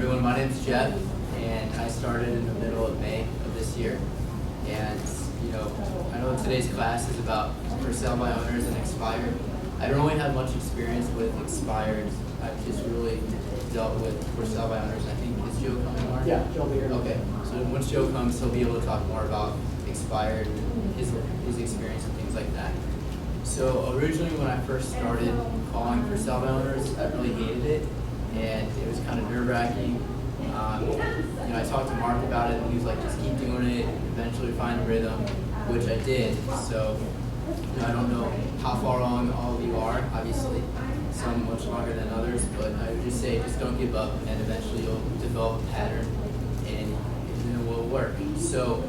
Everyone, my name's Jeff, and I started in the middle of May of this year. And I know today's class is about for sale by owners and expired. I don't really have much experience with expired. I've just really dealt with for sale by owners. I think is Joe coming, Mark? Yeah, Joe will be here. Okay, so once Joe comes, he'll be able to talk more about expired, his experience and things like that. So originally when I first started calling for sale by owners, I really hated it, and it was kind of nerve-wracking. I talked to Mark about it, and he was like, just keep doing it, eventually find a rhythm, which I did. So I don't know how far along all of you are, obviously, some much longer than others, but I would just say just don't give up, and eventually you'll develop a pattern, and it will work. So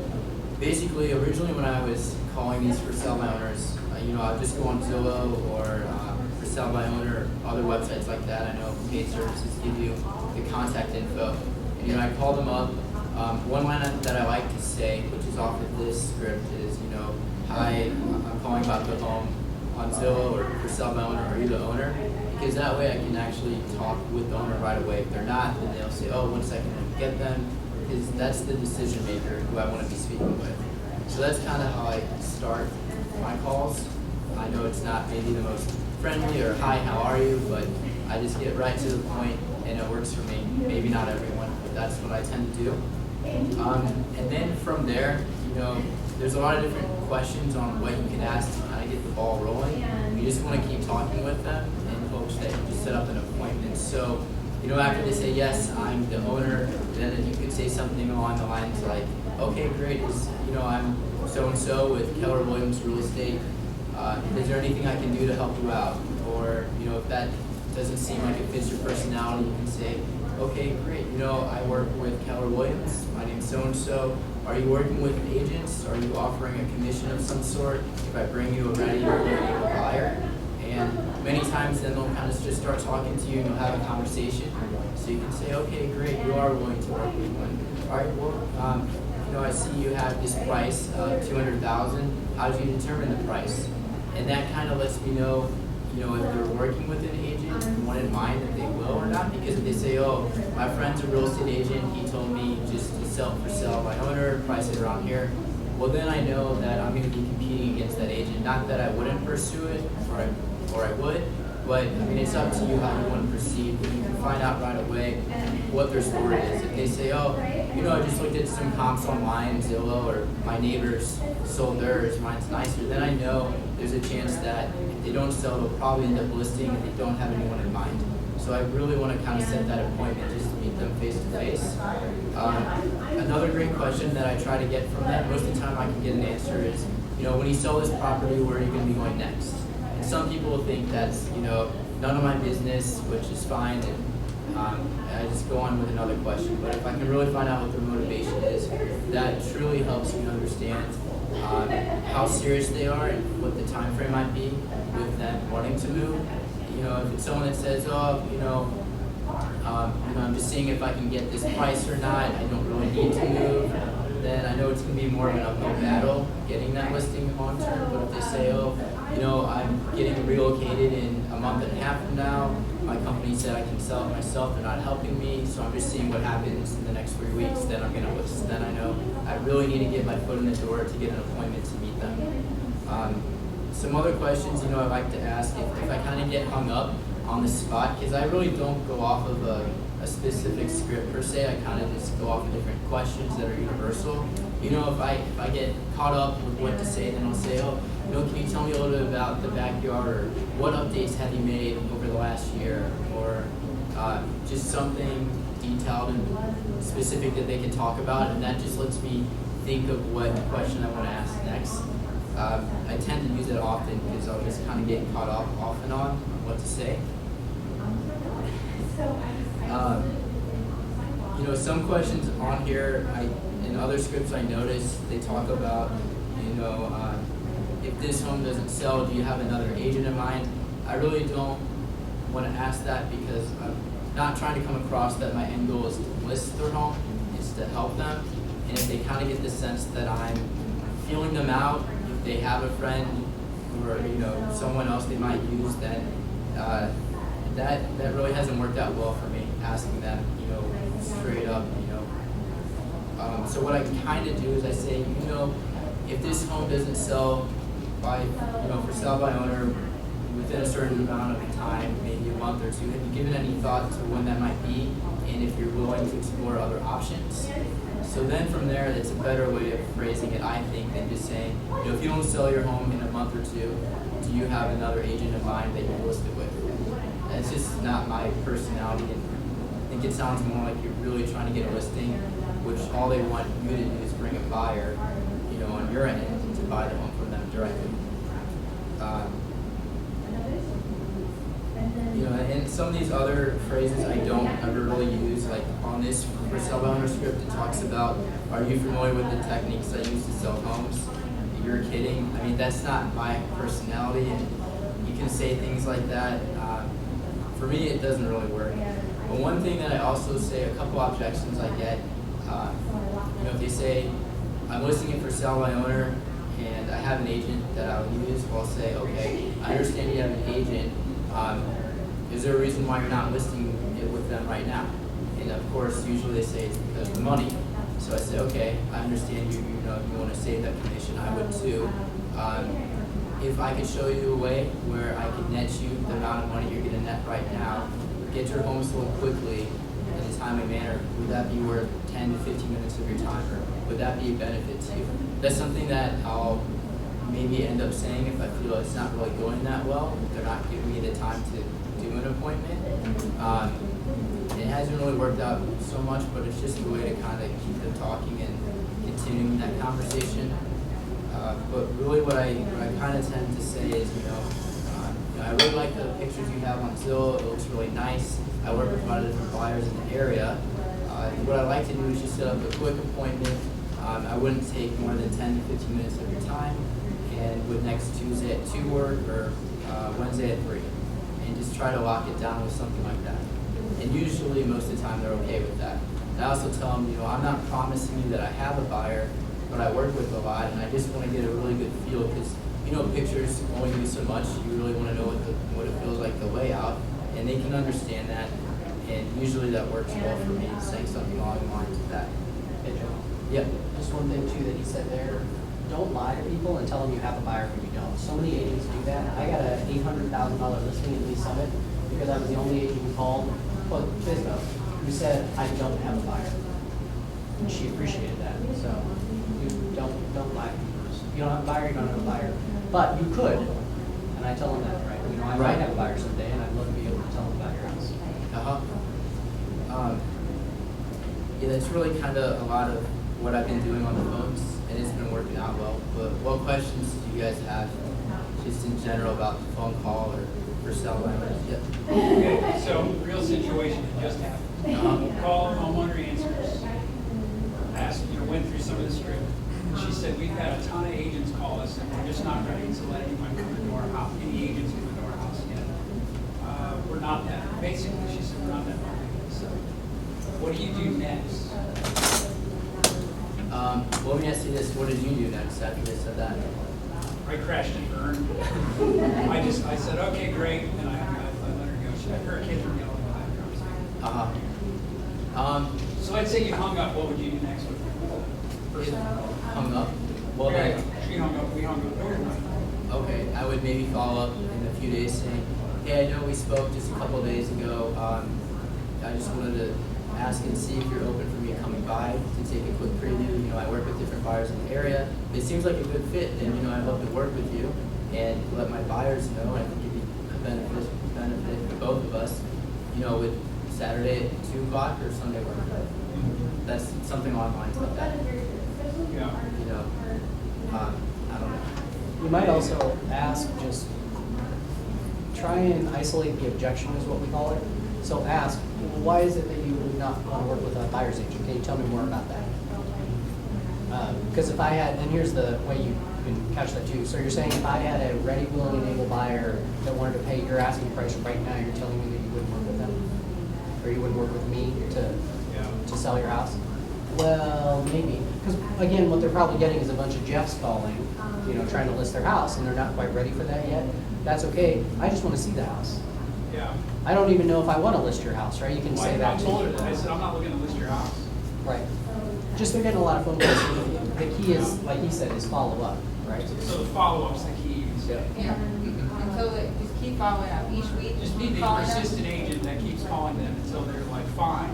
basically, originally when I was calling these for sale by owners, I'd just go on Zillow or for sale by owner, other websites like that. I know paid services give you the contact info. And I called them up. One line that I like to say, which is off of this script, is, hi, I'm calling about the home on Zillow or for sale by owner, are you the owner? Because that way I can actually talk with the owner right away. If they're not, then they'll say, oh, 1 second, let me get them. Because that's the decision maker who I want to be speaking with. So that's kind of how I start my calls. I know it's not maybe the most friendly or hi, how are you, but I just get right to the point and it works for me. Maybe not everyone, but that's what I tend to do. And then from there, there's a lot of different questions on what you can ask to kind of get the ball rolling. You just want to keep talking with them in hopes that you just set up an appointment. So, after they say, yes, I'm the owner, then you could say something along the lines like, okay, great, I'm so-and-so with Keller Williams Real Estate. Is there anything I can do to help you out? Or, if that doesn't seem like it fits your personality, you can say, okay, great, I work with Keller Williams, my name's so-and-so. Are you working with agents? Are you offering a commission of some sort if I bring you a ready or able buyer? And many times then they'll kind of just start talking to you and you'll have a conversation. So you can say, okay, great, you are willing to work with one. All right, well, I see you have this price, $200,000. How did you determine the price? And that kind of lets me know, if they're working with an agent, one in mind that they will or not. Because if they say, oh, my friend's a real estate agent, he told me just to sell for sale by owner, price it around here. Well, then I know that I'm going to be competing against that agent. Not that I wouldn't pursue it, or I would, but it's up to you how you want to proceed. But you can find out right away what their story is. If they say, oh, I just looked at some comps online, Zillow, or my neighbors sold theirs, mine's nicer, then I know there's a chance that if they don't sell, they'll probably end up listing and they don't have anyone in mind. So I really want to kind of set that appointment just to meet them face to face. Another great question that I try to get from them, most of the time I can get an answer is, when you sell this property, where are you going to be going next? And some people think that's, none of my business, which is fine, and I just go on with another question. But if I can really find out what their motivation is, that truly helps me understand how serious they are and what the time frame might be with them wanting to move. If it's someone that says, oh, I'm just seeing if I can get this price or not, I don't really need to move, then I know it's going to be more of an uphill battle getting that listing long term. But if they say, oh, I'm getting relocated in a month and a half from now, my company said I can sell it myself, they're not helping me, so I'm just seeing what happens in the next 3 weeks, then I'm going to list. Then I know I really need to get my foot in the door to get an appointment to meet them. Some other questions, I like to ask if I kind of get hung up on the spot, because I really don't go off of a specific script per se. I kind of just go off of different questions that are universal. If I get caught up with what to say, then I'll say, oh, can you tell me a little bit about the backyard, or what updates have you made over the last year, or just something detailed and specific that they can talk about, and that just lets me think of what question I want to ask next. I tend to use it often because I'll just kind of get caught up off and on what to say. Some questions on here, in other scripts I notice, they talk about, if this home doesn't sell, do you have another agent in mind? I really don't want to ask that because I'm not trying to come across that my end goal is to list their home, it's to help them. And if they kind of get the sense that I'm feeling them out, if they have a friend or someone else they might use, then that really hasn't worked out well for me. asking them, straight up, so what I kind of do is I say, if this home doesn't sell by, for sale by owner within a certain amount of time, maybe a month or two, have you given any thought to when that might be, and if you're willing to explore other options? So then from there, it's a better way of phrasing it, I think, than just saying, if you don't sell your home in a month or two, do you have another agent in mind that you're listed with? That's just not my personality, and I think it sounds more like you're really trying to get a listing, which all they want you to do is bring a buyer, on your end to buy the home from them directly. And some of these other phrases I don't ever really use, like on this for sale by owner script, it talks about, are you familiar with the techniques I use to sell homes? You're kidding. I mean, that's not my personality, and you can say things like that. For me, it doesn't really work. But one thing that I also say, a couple objections I get, if they say, I'm listing it for sale by owner, and I have an agent that I'll use, I'll say, okay, I understand you have an agent. Is there a reason why you're not listing it with them right now? And of course, usually they say it's because of the money. So I say, okay, I understand you want to save that commission. I would too. If I could show you a way where I could net you the amount of money you're going to net right now, get your home sold quickly in a timely manner, would that be worth 10 to 15 minutes of your time, or would that be a benefit to you? That's something that I'll maybe end up saying if I feel it's not really going that well, if they're not giving me the time to do an appointment. It hasn't really worked out so much, but it's just a way to kind of keep them talking and continuing that conversation. But really what I kind of tend to say is, I really like the pictures you have on Zillow. It looks really nice. I work with a lot of different buyers in the area. What I like to do is just set up a quick appointment. I wouldn't take more than 10 to 15 minutes of your time, and would next Tuesday at 2 work, or Wednesday at 3, and just try to lock it down with something like that. And usually most of the time they're okay with that. And I also tell them, I'm not promising you that I have a buyer, but I work with a lot, and I just want to get a really good feel, because pictures only do so much. You really want to know what it feels like to lay out, and they can understand that. And usually that works well for me, saying something along the lines of that. Hey, Joe. Yep. Just one thing too that he said there, don't lie to people and tell them you have a buyer when you don't. So many agents do that. I got an $800,000 listing in Lee Summit because I was the only agent who called, FSBO, who said I don't have a buyer. And she appreciated that. So you don't lie to people. If you don't have a buyer, you don't have a buyer. But you could, and I tell them that, right? I might have a buyer someday, and I'd love to be able to tell them about your house. Yeah, that's really kind of a lot of what I've been doing on the phones, and it's been working out well. But what questions do you guys have, just in general, about the phone call or for sale by owner? Yep. Okay, so real situation that just happened. Call, homeowner answers. Asked, went through some of the script. She said, we've had a ton of agents call us, and we're just not ready to let anyone come into our house, any agents come into our house yet. We're not that, basically, she said, we're not that marketed. So what do you do next? Well, let me ask you this. What did you do next after they said that? I crashed and burned. I said, okay, great, and I let her go. Her kids were yelling behind her. So I'd say you hung up. What would you do next with her? Hung up? Well, yeah, she hung up. We hung up. Okay, I would maybe follow up in a few days saying, hey, I know we spoke just a couple of days ago. I just wanted to ask and see if you're open for me coming by to take a quick preview. I work with different buyers in the area. If it seems like a good fit, then I'd love to work with you and let my buyers know. I think it'd be a benefit for both of us. With Saturday at 2 o'clock or Sunday work. That's something along the lines like that. Yeah. I don't know. You might also ask, just try and isolate the objection is what we call it. So ask, why is it that you would not want to work with a buyer's agent? Can you tell me more about that? Because if I had, and here's the way you can catch that too. So you're saying if I had a ready, willing, and able buyer that wanted to pay your asking price right now, you're telling me that you wouldn't work with them? Or you wouldn't work with me to sell your house? Well, maybe. Because again, what they're probably getting is a bunch of Jeffs calling, trying to list their house, and they're not quite ready for that yet. That's okay. I just want to see the house. Yeah. I don't even know if I want to list your house, right? You can Well, say I that told her too. that. I said, I'm not looking to list your house. Right. Just been getting a lot of phone calls. The key is, like he said, is follow up, right? So the follow-up's the key. Yeah, until they just keep following up each week, Just just need keep the following up. persistent agent that keeps calling them until they're like, fine.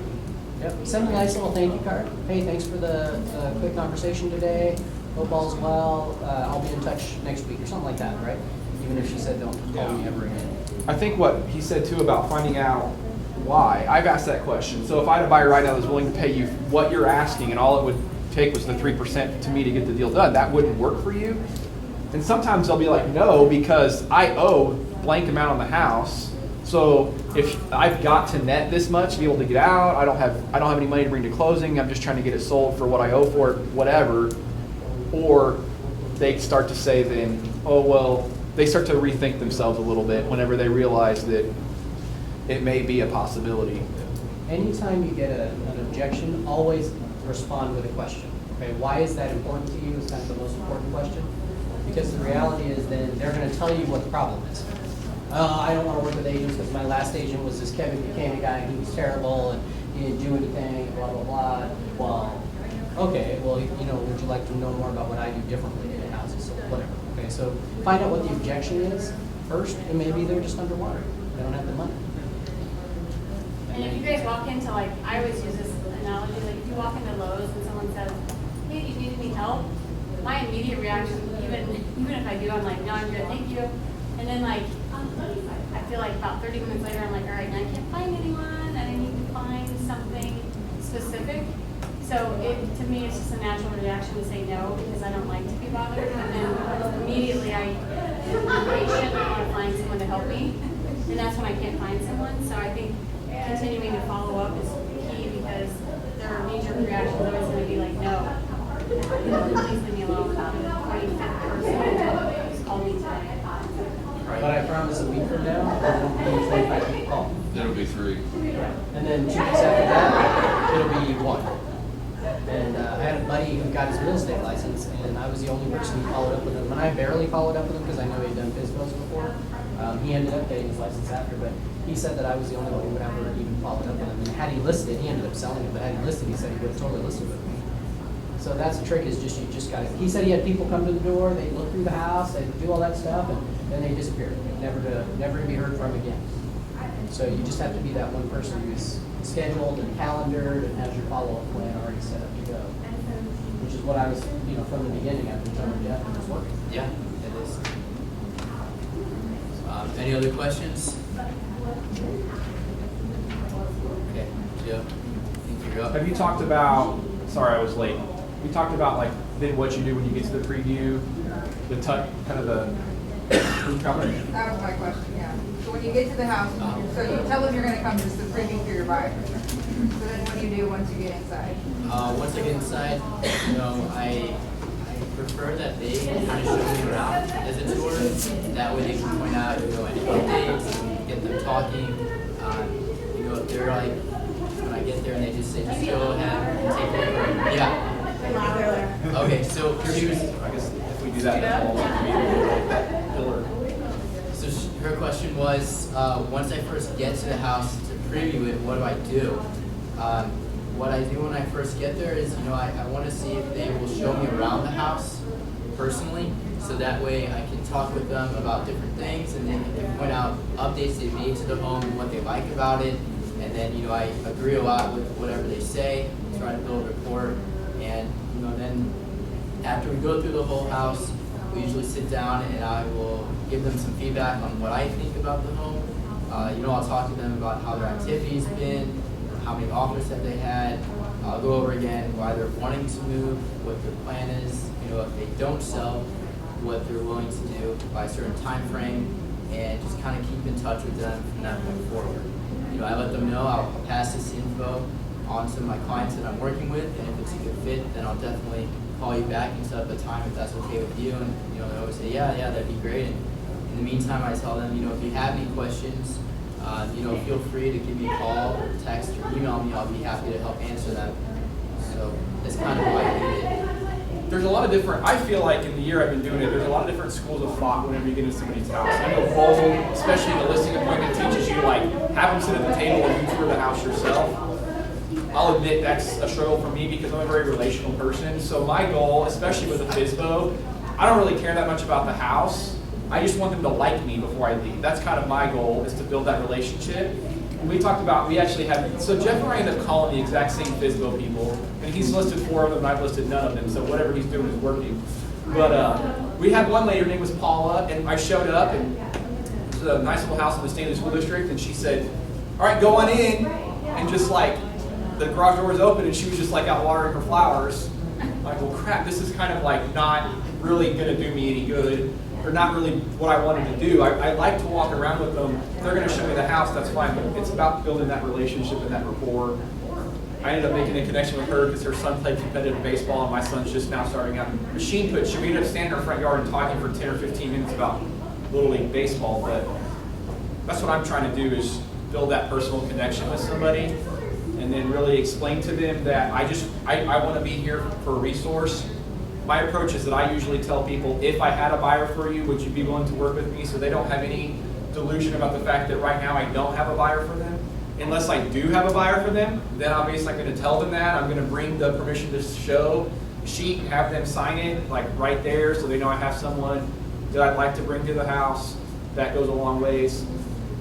Yep. Send a nice little thank you card. Hey, thanks for the quick conversation today. Hope all's well. I'll be in touch next week or something like that, right? Even if she said don't call me ever again. I think what he said too about finding out why, I've asked that question. So if I had a buyer right now that's willing to pay you what you're asking and all it would take was the 3% to me to get the deal done, that wouldn't work for you? And sometimes they'll be like, no, because I owe blank amount on the house. So if I've got to net this much to be able to get out, I don't have any money to bring to closing, I'm just trying to get it sold for what I owe for it, whatever. Or they start to say then, oh, well, they start to rethink themselves a little bit whenever they realize that it may be a possibility. Anytime you get an objection, always respond with a question. Okay, why is that important to you is kind of the most important question. Because the reality is then they're going to tell you what the problem is. I don't want to work with agents because my last agent was this Kevin Buchanan guy and he was terrible and he didn't do anything, blah, blah, blah. Well, okay, well, you know, would you like to know more about what I do differently in houses, so whatever. Okay, so find out what the objection is first, and maybe they're just underwater. They don't have the money. And if you guys walk into, like, I always use this analogy, like if you walk into Lowe's and someone says, hey, do you need any help? My immediate reaction, even if I do, I'm like, no, I'm good, thank you. And then like, I feel like about 30 minutes later, I'm like, all right, now I can't find anyone, and I need to find something specific. So to me, it's just a natural reaction to say no, because I don't like to be bothered. And then immediately I am impatient, I want to find someone to help me. And that's when I can't find someone. So I think continuing to follow up is key, because their knee-jerk reaction is always going to be like, no, please leave me alone. I'm the 25th person who's called me today. But I promise a week from now, there will be 25 people call. It'll be 3. And then 2 weeks after that, it'll be 1. And I had a buddy who got his real estate license, and I was the only person who followed up with him. And I barely followed up with him because I know he'd done FSBOs before. He ended up getting his license after, but he said that I was the only one who would ever even followed up with him. And had he listed, he ended up selling it, but had he listed, he said he would have totally listed with me. So that's the trick, is just, you just gotta, he said he had people come to the door, they'd look through the house, they'd do all that stuff, and then they disappeared, never to be heard from again. So you just have to be that one person who's scheduled and calendared and has your follow-up plan already set up to go. Which is what I was, from the beginning, I've been telling Jeff, and it's working. Yeah, it is. Any other questions? Okay, Joe, I think you're up. Have you talked about, sorry I was late, we talked about like then what you do when you get to the preview, kind of the coverage? That was my question, yeah. So when you get to the house, so you tell them you're gonna come just to preview for your buyer. So then what do you do once you get inside? Once I get inside, I prefer that they kind of show me around as a tour. That way they can point out, any updates, get them talking. If they're like, when I get there and they just say, just go ahead and take over. Yeah. Okay, so she was, I guess if we do that, that's all that pillar. so her question was, once I first get to the house to preview it, what do I do? What I do when I first get there is, I want to see if they will show me around the house personally, so that way I can talk with them about different things, and then they can point out updates they made to the home and what they like about it, and then, I agree a lot with whatever they say, try to build rapport, and, then after we go through the whole house, we usually sit down and I will give them some feedback on what I think about the home. I'll talk to them about how their activity's been, how many offers have they had. I'll go over again why they're wanting to move, what their plan is, if they don't sell, what they're willing to do by a certain time frame, and just kind of keep in touch with them from that point forward. I let them know I'll pass this info on to my clients that I'm working with, and if it's a good fit, then I'll definitely call you back and set up a time if that's okay with you. And they always say, yeah, that'd be great. And in the meantime, I tell them, if you have any questions, feel free to give me a call or text or email me. I'll be happy to help answer them. So that's kind of why I did it. There's a lot of different, I feel like in the year I've been doing it, there's a lot of different schools of thought whenever you get into somebody's house. I know Bold, especially the listing appointment, teaches you like have them sit at the table and you tour the house yourself. I'll admit that's a struggle for me because I'm a very relational person. So my goal, especially with a FSBO, I don't really care that much about the house. I just want them to like me before I leave. That's kind of my goal, is to build that relationship. And we talked about, we actually had, so Jeff and I ended up calling the exact same FSBO people, and he's listed 4 of them, and I've listed none of them, so whatever he's doing is working. But we had one lady, her name was Paula, and I showed up, and it was a nice little house in the Stanley School District, and she said, all right, go on in, and just like, the garage door was open, and she was just like out watering her flowers. I'm like, well crap, this is kind of like not really gonna do me any good, or not really what I wanted to do. I like to walk around with them. If they're gonna show me the house, that's fine, but it's about building that relationship and that rapport. I ended up making a connection with her because her son played competitive baseball, and my son's just now starting out in machine pitch. So we ended up standing in our front yard and talking for 10 or 15 minutes about Little League baseball. But that's what I'm trying to do, is build that personal connection with somebody, and then really explain to them that I want to be here for a resource. My approach is that I usually tell people, if I had a buyer for you, would you be willing to work with me? So they don't have any delusion about the fact that right now I don't have a buyer for them. Unless I do have a buyer for them, then obviously I'm going to tell them that. I'm going to bring the permission to show sheet and have them sign it like right there, so they know I have someone that I'd like to bring to the house. That goes a long ways.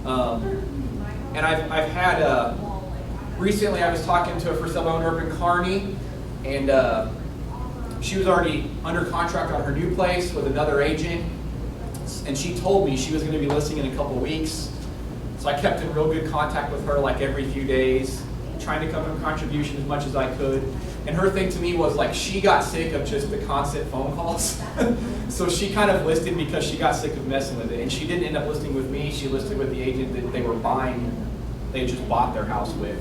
And I've had, recently I was talking to a for sale owner up in Kearney, and she was already under contract on her new place with another agent, and she told me she was going to be listing in a couple weeks. So I kept in real good contact with her like every few days, trying to come in contribution as much as I could. And her thing to me was like, she got sick of just the constant phone calls. So she kind of listed because she got sick of messing with it. And she didn't end up listing with me, she listed with the agent that they were buying, they just bought their house with.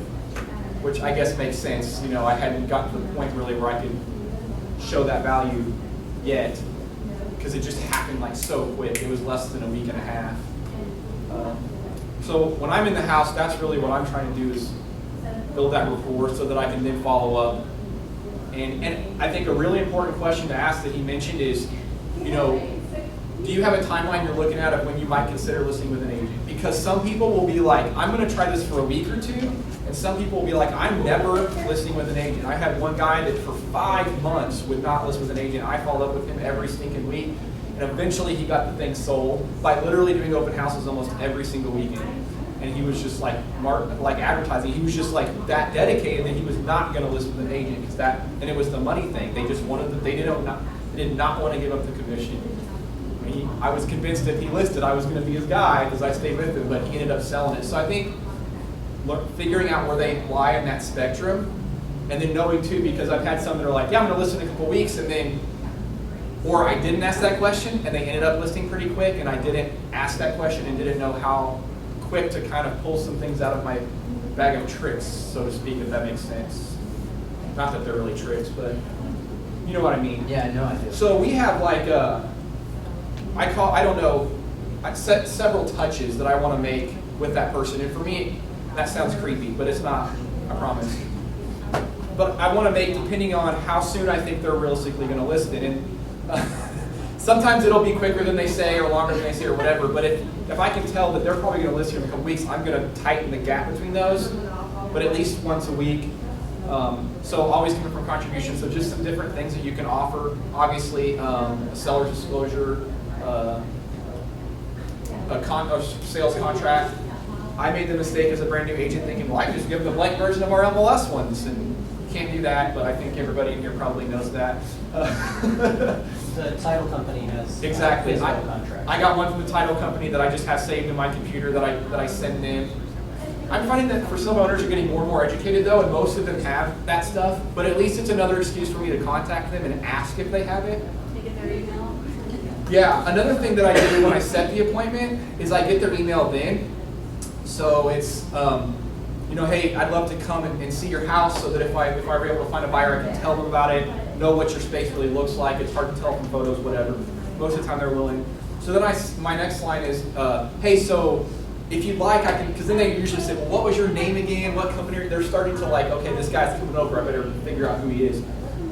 Which I guess makes sense. You know, I hadn't gotten to the point really where I could show that value yet, because it just happened like so quick. It was less than a week and a half. So when I'm in the house, that's really what I'm trying to do, is build that rapport so that I can then follow up. And I think a really important question to ask that he mentioned is, you know, do you have a timeline you're looking at of when you might consider listing with an agent? Because some people will be like, I'm going to try this for a week or two, and some people will be like, I'm never listing with an agent. I had one guy that for 5 months would not list with an agent. I followed up with him every stinking week, and eventually he got the thing sold by literally doing open houses almost every single weekend. And he was just like advertising. He was just like that dedicated that he was not going to list with an agent, because and it was the money thing. They just wanted they did not want to give up the commission. I was convinced if he listed, I was going to be his guy because I stayed with him, but he ended up selling it. So I think figuring out where they lie in that spectrum, and then knowing too, because I've had some that are like, yeah, I'm going to list in a couple weeks, and then, or I didn't ask that question and they ended up listing pretty quick, and I didn't ask that question and didn't know how quick to kind of pull some things out of my bag of tricks, so to speak, if that makes sense. Not that they're really tricks, but you know what I mean. Yeah, no, I do. So we have like I set several touches that I want to make with that person. And for me, that sounds creepy, but it's not, I promise. But I want to make, depending on how soon I think they're realistically going to list it. And sometimes it'll be quicker than they say, or longer than they say, or whatever. But if I can tell that they're probably going to list here in a couple weeks, I'm going to tighten the gap between those, but at least once a week. So always coming from contributions. So just some different things that you can offer. Obviously, a seller's disclosure, a sales contract. I made the mistake as a brand new agent thinking, well, I can just give them the blank version of our MLS ones, and you can't do that, but I think everybody in here probably knows that. The title company has exactly. a physical contract. I got one from the title company that I just have saved in my computer that I send in. I'm finding that for some owners are getting more and more educated though, and most of them have that stuff, but at least it's another excuse for me to contact them and ask if they have it. To get their email. Yeah, another thing that I do when I set the appointment is I get their email then. So it's, you know, hey, I'd love to come and see your house, so that if I were able to find a buyer, I can tell them about it, know what your space really looks like. It's hard to tell from photos, whatever. Most of the time they're willing. So then my next line is, hey, so if you'd like, I can, because then they usually say, well, what was your name again? What company? They're starting to like, okay, this guy's coming over, I better figure out who he is.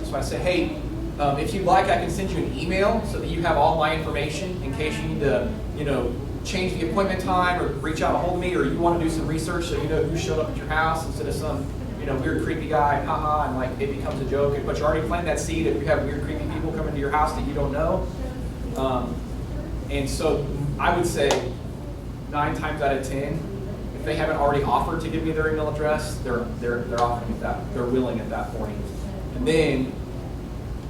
So I say, hey, if you'd like, I can send you an email so that you have all my information in case you need to, you know, change the appointment time or reach out and hold me, or you want to do some research so you know who showed up at your house instead of some, weird creepy guy, haha, and like it becomes a joke. But you already planted that seed if you have weird creepy people coming to your house that you don't know. And so I would say 9 times out of 10, if they haven't already offered to give me their email address, they're offering they're willing at that point. And then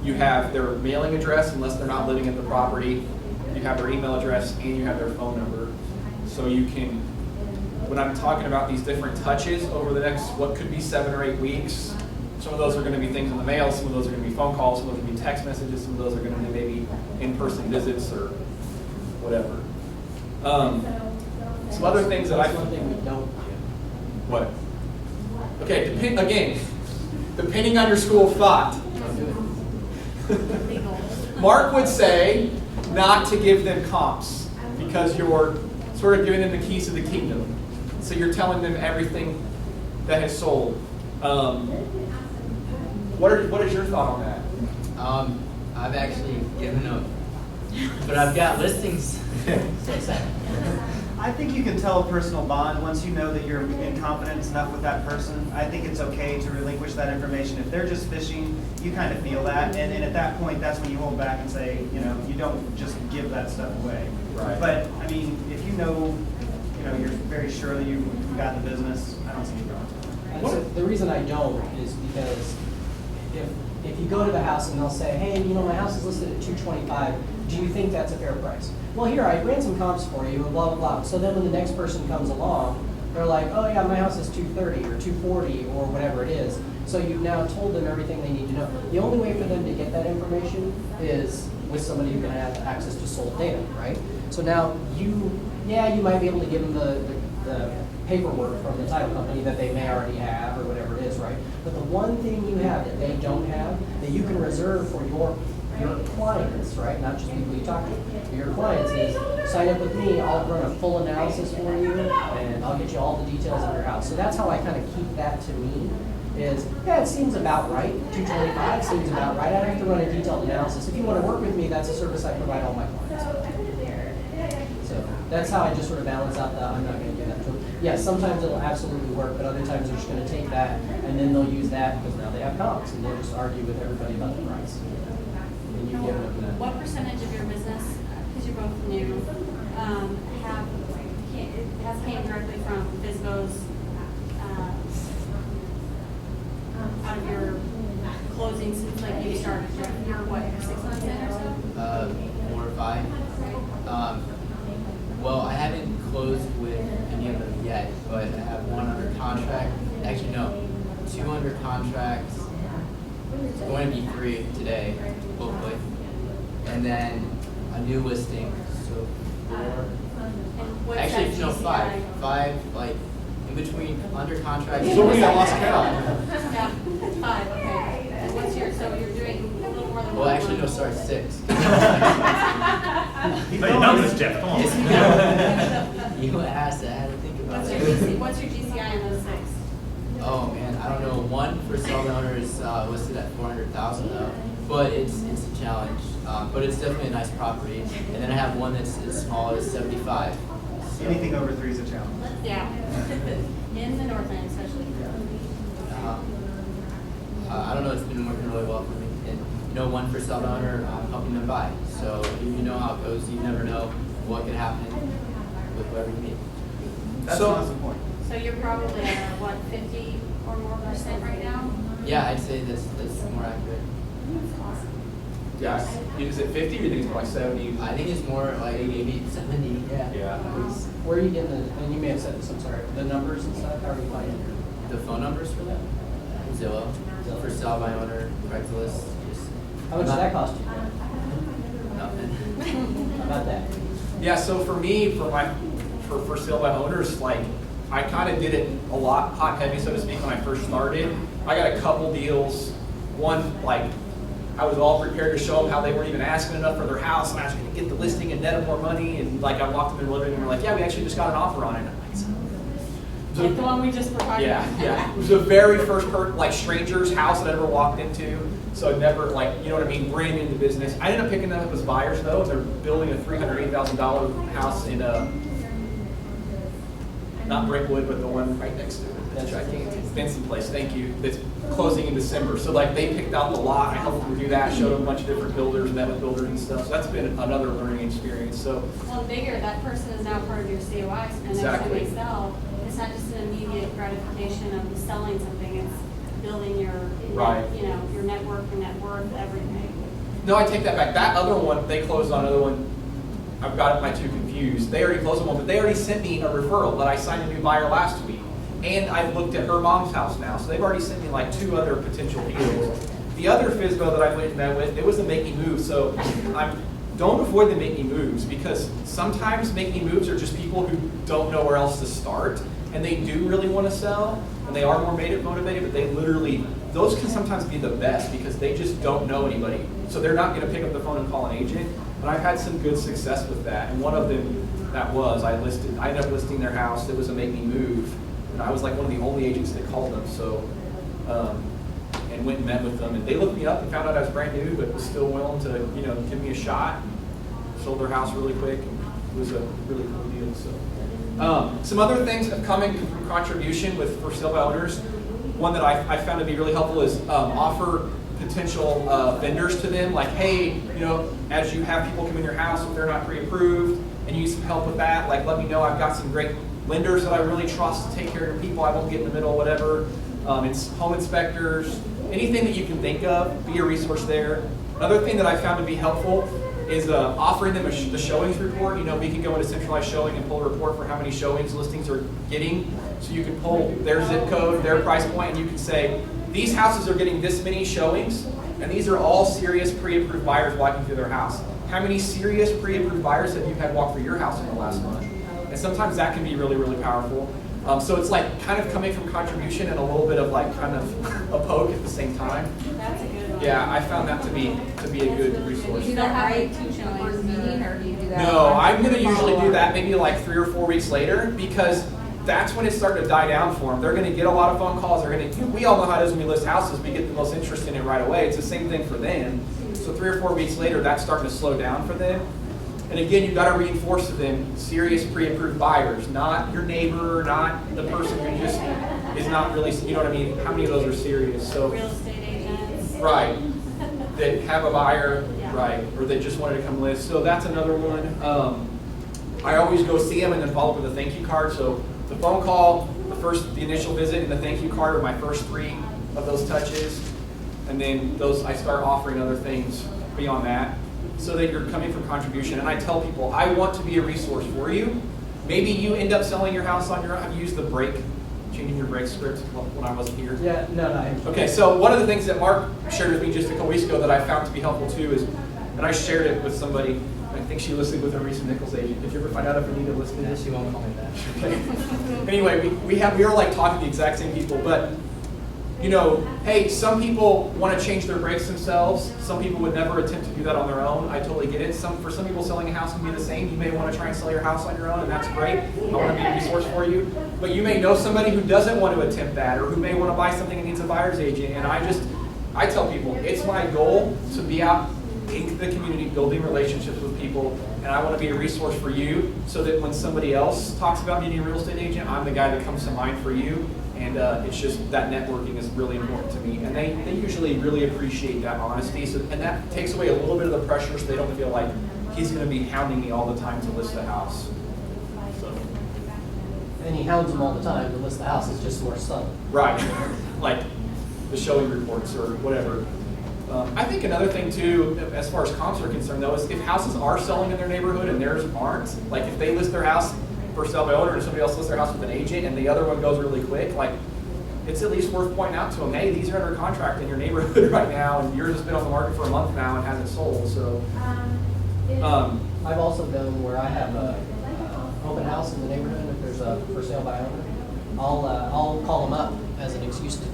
you have their mailing address unless they're not living at the property. You have their email address and you have their phone number. So you can, when I'm talking about these different touches over the next, what could be 7 or 8 weeks, some of those are going to be things in the mail, some of those are going to be phone calls, some of those are going to be text messages, some of those are going to be maybe in-person visits or whatever. Some other things that That's one thing we don't do. What? Okay, depending on your school of thought. Mark would say not to give them comps because you're sort of giving them the keys to the kingdom. So you're telling them everything that has sold. What is your thought on that? I've actually given up, but I've got listings. So sad. I think you can tell a personal bond once you know that you're in confidence enough with that person. I think it's okay to relinquish that information. If they're just fishing, you kind of feel that, and at that point, that's when you hold back and say, you don't just give that stuff away. Right. But I mean, if you know, you're very sure that you've got the business, I don't see any problem. So the reason I don't is because if you go to the house and they'll say, hey, my house is listed at $225, do you think that's a fair price? Well, here, I ran some comps for you and blah, blah, blah. So then when the next person comes along, they're like, oh yeah, my house is $230 or $240 or whatever it is. So you've now told them everything they need to know. The only way for them to get that information is with somebody who can have access to sold data, right? So now you might be able to give them the paperwork from the title company that they may already have or whatever it is, right? But the one thing you have that they don't have that you can reserve for your clients, right? Not just people you talk to. But your clients is sign up with me, I'll run a full analysis for you, and I'll get you all the details of your house. So that's how I kind of keep that to me is, it seems about right. $225 seems about right. I don't have to run a detailed analysis. If you want to work with me, that's a service I provide all my clients. So that's how I just sort of balance out I'm not going to give that to them. Yes, sometimes it'll absolutely work, but other times they're just going to take that and then they'll use that because now they have comps and they'll just argue with everybody about the price. And you give them that. What percentage of your business, because you're both new, came directly from FSBO's, out of your closings since like you started? You're what, 6 months in or so? 4 or 5. Well, I haven't closed with any of them yet, but I have 1 under contract. Actually, no, 2 under contract. It's going to be 3 today, hopefully. And then a new listing, so 4. And what's Actually, that no, GCI? 5, like in between under contract. So many I lost count. Yeah, 5, okay. And what's so you're doing a little more than Well, one. actually, no, sorry, 6. Keep your numbers, Jeff, come on. You asked, I had to think about What's it. your GCI in those 6? Oh man, I don't know. 1 for sale owner is listed at $400,000 though, but it's a challenge. But it's definitely a nice property. And then I have 1 that's as small as 75. So, Anything over 3 is a challenge. Yeah. In the Northland especially. I don't know. It's been working really well for me. And 1 for sale owner, I'm helping them buy. So you know how it goes. You never know what could happen with whoever you meet. That's So- an awesome point. So you're probably at what, 50 or more % right now? Yeah, I'd say that's more accurate. That's awesome. Yeah. Is it 50 or do you think it's more like 70? I think it's more like 80, 70. Yeah. Yeah. Where are you getting and you may have said this, I'm sorry, the numbers and stuff, how are you finding it? The phone numbers for that? Zillow. For sale by owner, Craigslist. Just How much does that cost you? nothing. How about that? Yeah, so for me, for sale by owners, like I kind of did it a lot hot heavy, so to speak, when I first started. I got a couple deals. One, like I was all prepared to show them how they weren't even asking enough for their house, and I was going to get the listing and net them more money. And like I walked them in the living room and we're like, yeah, we actually just got an offer on it. And I'm like, Like the one we just were talking Yeah, about. yeah. It was the very first like stranger's house that I ever walked into. So never like, you know what I mean, brand into business. I ended up picking them up as buyers though. They're building a $380,000 house in not Brentwood, but the one right next to it. That's gigantic. Fancy place, thank you. That's closing in December. So like they picked out the lot. I helped them do that, showed them a bunch of different builders, met with builders and stuff. So that's been another learning experience. So Well, bigger, that person is now part of your COI, and next time Exactly. they sell, it's not just an immediate gratification of selling something, it's building your, Right. you know, your network, your net worth, everything. no, I take that back. That other one, they closed on another one. I've got my two confused. They already closed on one, but they already sent me a referral that I signed a new buyer last week. And I've looked at her mom's house now. So they've already sent me like 2 other potential deals. The other FSBO that I went and met with, it was a make me move. So don't avoid the make me moves, because sometimes make me moves are just people who don't know where else to start. And they do really want to sell, and they are more motivated, but they literally, those can sometimes be the best because they just don't know anybody. So they're not going to pick up the phone and call an agent. But I've had some good success with that. And one of them, I ended up listing their house. It was a make me move. And I was like one of the only agents that called them. So, and went and met with them. And they looked me up and found out I was brand new, but was still willing to, you know, give me a shot. Sold their house really quick. It was a really cool deal. So, some other things that come in from contribution with for sale by owners. One that I found to be really helpful is offer potential vendors to them, like, hey, you know, as you have people come in your house if they're not pre-approved and you need some help with that, like, let me know. I've got some great lenders that I really trust to take care of your people. I won't get in the middle, whatever. It's home inspectors, anything that you can think of, be a resource there. Another thing that I found to be helpful is offering them the showings report. You know, we can go into centralized showing and pull a report for how many showings listings are getting. So you can pull their zip code, their price point, and you can say, these houses are getting this many showings, and these are all serious pre-approved buyers walking through their house. How many serious pre-approved buyers have you had walk through your house in the last month? And sometimes that can be really, really powerful. So it's like kind of coming from contribution and a little bit of like kind of a poke at the same time. That's a good one. Yeah, I found that to be a good Do resource. you do that right before the meeting, or do you do that? No, I'm going to usually do follow-up? that maybe like 3 or 4 weeks later, because that's when it's starting to die down for them. They're going to get a lot of phone calls. We all know how it is when we list houses. We get the most interest in it right away. It's the same thing for them. So 3 or 4 weeks later, that's starting to slow down for them. And again, you've got to reinforce to them serious pre-approved buyers, not your neighbor, not the person who just is not really, you know what I mean? How many of those are serious? So, Real estate agents. right, that have a buyer, Yeah. right, or that just wanted to come list. So that's another one. I always go see them and then follow up with a thank you card. So the phone call, the initial visit, and the thank you card are my first 3 of those touches. And then I start offering other things beyond that, so that you're coming from contribution. And I tell people, I want to be a resource for you. Maybe you end up selling your house on your own. Have you used the changing your break script when I wasn't here? Yeah, no. Okay, so one of the things that Mark shared with me just a couple weeks ago that I found to be helpful too is, and I shared it with somebody, I think she listed with a recent Nichols agent. Did you ever find out if Anita listed this? She won't call me that. Okay. Anyway, we were like talking to the exact same people, but you know, hey, some people want to change their brakes themselves. Some people would never attempt to do that on their own. I totally get it. For some people, selling a house can be the same. You may want to try and sell your house on your own, and that's great. I want to be a resource for you. But you may know somebody who doesn't want to attempt that, or who may want to buy something and needs a buyer's agent. And I tell people, it's my goal to be out in the community, building relationships with people, and I want to be a resource for you, so that when somebody else talks about needing a real estate agent, I'm the guy that comes to mind for you. And it's just that networking is really important to me. And they usually really appreciate that honesty. So, and that takes away a little bit of the pressure, so they don't feel like he's going to be hounding me all the time to list the house. So. And he hounds them all the time to list the house. It's just more subtle. Right. Like the showing reports or whatever. I think another thing too, as far as comps are concerned though, is if houses are selling in their neighborhood and theirs aren't, like if they list their house for sale by owner and somebody else lists their house with an agent and the other one goes really quick, like it's at least worth pointing out to them, hey, these are under contract in your neighborhood right now, and yours has been on the market for a month now and hasn't sold. So, I've also done where I have a open house in the neighborhood. If there's a for sale by owner, I'll call them up as an excuse to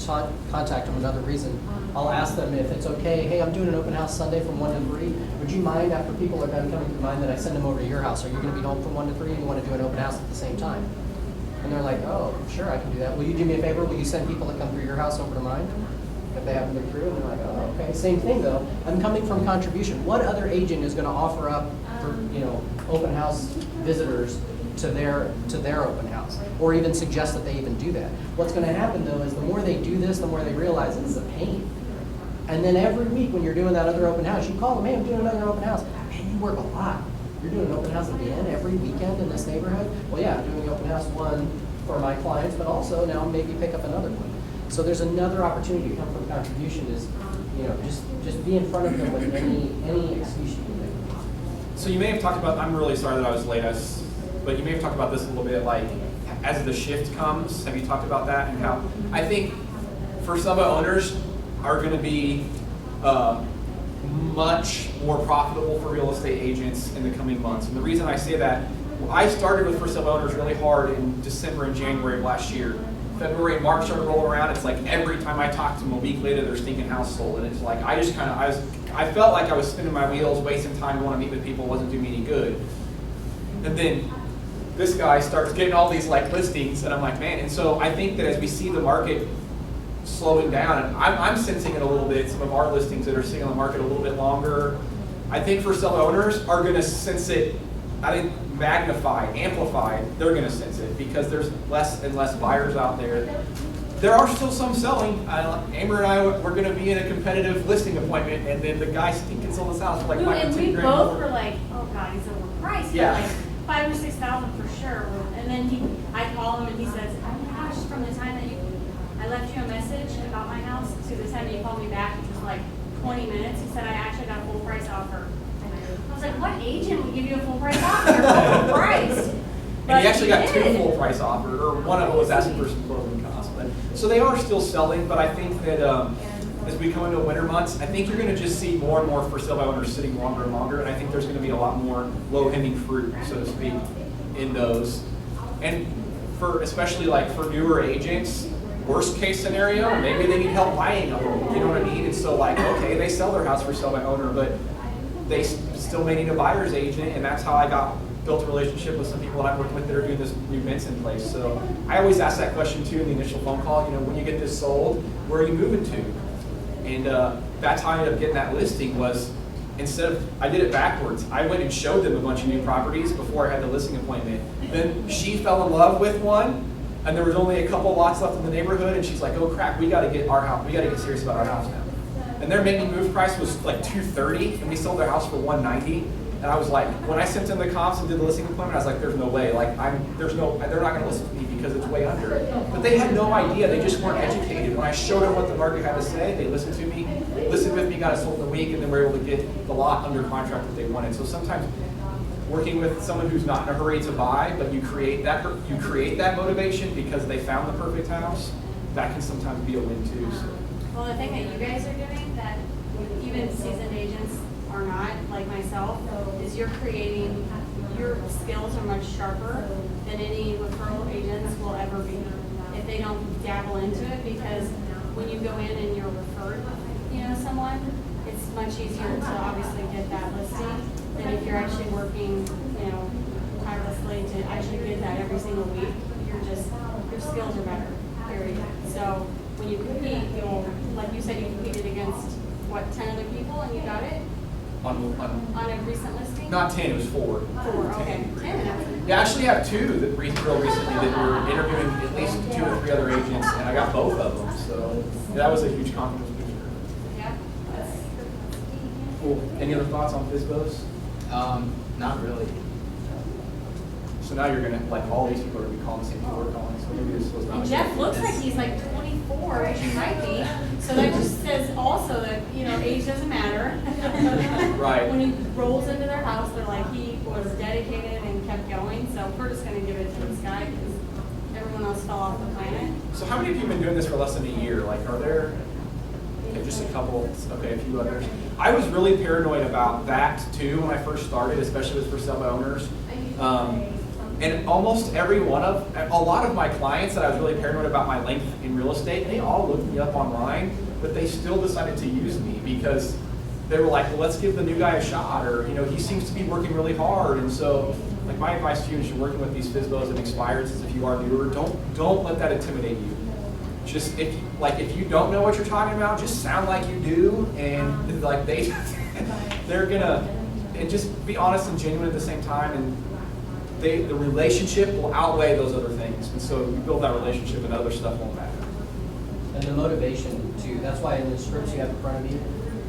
contact them. Another reason, I'll ask them if it's okay. Hey, I'm doing an open house Sunday from 1 to 3. Would you mind, after people are done coming to mine, that I send them over to your house? Are you going to be home from 1 to 3 and you want to do an open house at the same time? And they're like, oh, sure, I can do that. Will you do me a favor? Will you send people that come through your house over to mine? If they haven't been through, and they're like, oh, okay. Same thing though. I'm coming from contribution. What other agent is going to offer up for, open house visitors to their open house, or even suggest that they even do that? What's going to happen though is the more they do this, the more they realize it's a pain. And then every week when you're doing that other open house, you call them, hey, I'm doing another open house. Man, you work a lot. You're doing an open house at the end every weekend in this neighborhood? Well, yeah, I'm doing the open house one for my clients, but also now maybe pick up another one. So there's another opportunity to come from contribution is, just be in front of them with any excuse you can make. So you may have talked about, I'm really sorry that I was late, but you may have talked about this a little bit, like, as the shift comes, have you talked about that? And how, I think for some owners are going to be much more profitable for real estate agents in the coming months. And the reason I say that, I started with for sale owners really hard in December and January of last year. February and March started rolling around. It's like every time I talk to them a week later, their stinking house sold. And it's like, I felt like I was spinning my wheels, wasting time, want to meet with people, wasn't doing me any good. And then this guy starts getting all these like listings, and I'm like, man. And so I think that as we see the market slowing down, and I'm sensing it a little bit, some of our listings that are sitting on the market a little bit longer, I think for some owners are going to sense it, I think magnified, amplified, they're going to sense it because there's less and less buyers out there. There are still some selling. Amber and I, we're going to be in a competitive listing appointment, and then the guy can sell his house for like And we $5,000 both more. were like, oh God, he's overpriced. Yeah. Like $5,000 or $6,000 for sure. And then I call him and he says, oh my gosh, from the time that I left you a message about my house to the time that you called me back, which was like 20 minutes, he said, I actually got a full price offer. I was like, what agent would give you a full price offer? You're overpriced. And he actually got two full price offers, or one of them was asking for some closing costs. But so they are still selling, but I think that as we come into winter months, I think you're going to just see more and more for sale by owners sitting longer and longer, and I think there's going to be a lot more low-hanging fruit, so to speak, in those. And for especially like for newer agents, worst case scenario, maybe they need help buying a home. You know what I mean? And so like, okay, they sell their house for sale by owner, but they still may need a buyer's agent, and that's how I built a relationship with some people that I'm working with that are doing this new Benson place. So I always ask that question too in the initial phone call. When you get this sold, where are you moving to? And that's how I ended up getting that listing. Was I did it backwards. I went and showed them a bunch of new properties before I had the listing appointment. Then she fell in love with one, and there was only a couple lots left in the neighborhood, and she's like, "Oh crap, we got to get our house. We got to get serious about our house now." And their making move price was like $230, and we sold their house for $190. And I was like, when I sent them the comps and did the listing appointment, I was like, "There's no way. Like, they're not going to listen to me because it's way under." But they had no idea. They just weren't educated. When I showed them what the market had to say, they listened to me, listened with me, got it sold in a week, and then were able to get the lot under contract that they wanted. So sometimes working with someone who's not in a hurry to buy, but you create that motivation because they found the perfect house, that can sometimes be a win too. So. Well, the thing that you guys are doing that even seasoned agents are not, like myself, is your skills are much sharper than any referral agents will ever be if they don't dabble into it, because when you go in and you're referred, someone, it's much easier to obviously get that listing than if you're actually working, tirelessly to actually get that every single week. Your skills are better, period. So when you compete, like you said, you competed against, 10 other people and you got it? On a recent listing? Not 10, it was 4. 4, okay. 10. Yeah, I actually have 2 that real recently that were interviewing at least 2 or 3 other agents, and I got both of them. So that was a huge confidence booster. Yeah. Cool. Any other thoughts on FSBOs? Not really. So now you're gonna all these people are gonna be calling the same people we're calling. So maybe this was not. And Jeff looks like he's like 24, which he might be. So that just says also that, age doesn't matter. Right. When he rolls into their house, they're like, he was dedicated and kept going. So we're just going to give it to this guy because everyone else fell off the planet. So how many of you have been doing this for less than a year? Like, are there just a couple? Okay, a few others. I was really paranoid about that too when I first started, especially with for sale by owners. And almost a lot of my clients that I was really paranoid about my length in real estate, they all looked me up online, but they still decided to use me because they were like, well, let's give the new guy a shot, or he seems to be working really hard. And so like my advice to you as you're working with these FSBOs and expireds is if you are newer, don't let that intimidate you. Just if you don't know what you're talking about, just sound like you do, and like they're gonna, and just be honest and genuine at the same time, and the relationship will outweigh those other things, and so you build that relationship, and other stuff won't matter. And the motivation too, that's why in the scripts you have in front of you,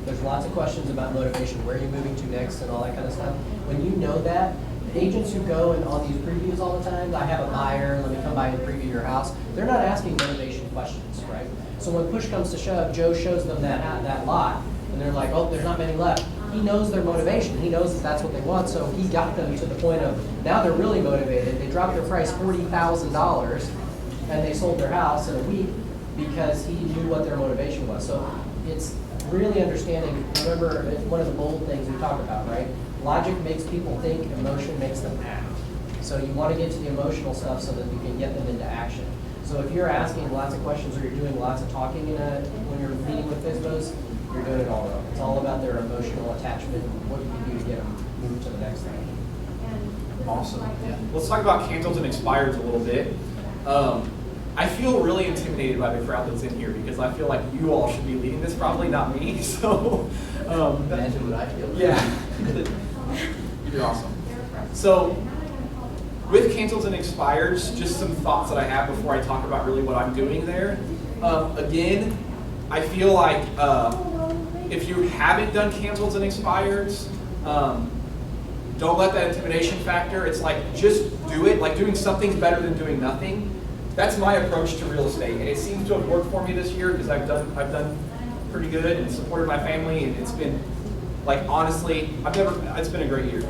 there's lots of questions about motivation, where are you moving to next and all that kind of stuff. When you know that, the agents who go and on these previews all the time, I have a buyer, let me come by and preview your house, they're not asking motivation questions, right? So when push comes to shove, Joe shows them that lot, and they're like, oh, there's not many left. He knows their motivation. He knows that that's what they want, so he got them to the point of, now they're really motivated. They dropped their price $40,000, and they sold their house in a week because he knew what their motivation was. So it's really understanding, remember, it's one of the bold things we talk about, right? Logic makes people think, emotion makes them act. So you want to get to the emotional stuff so that you can get them into action. So if you're asking lots of questions or you're doing lots of talking when you're meeting with FSBOs, you're doing it all wrong. It's all about their emotional attachment and what you can do to get them moved to the next thing. Awesome. Yeah. Let's talk about cancels and expireds a little bit. I feel really intimidated by the crowd that's in here because I feel like you all should be leading this, probably not me. So Imagine what I feel. yeah, you're awesome. So with cancels and expireds, just some thoughts that I have before I talk about really what I'm doing there. Again, I feel like if you haven't done cancels and expireds, don't let that intimidation factor. It's like, just do it. Like, doing something's better than doing nothing. That's my approach to real estate, and it seems to have worked for me this year because I've done pretty good and supported my family, and it's been, like, honestly, it's been a great year.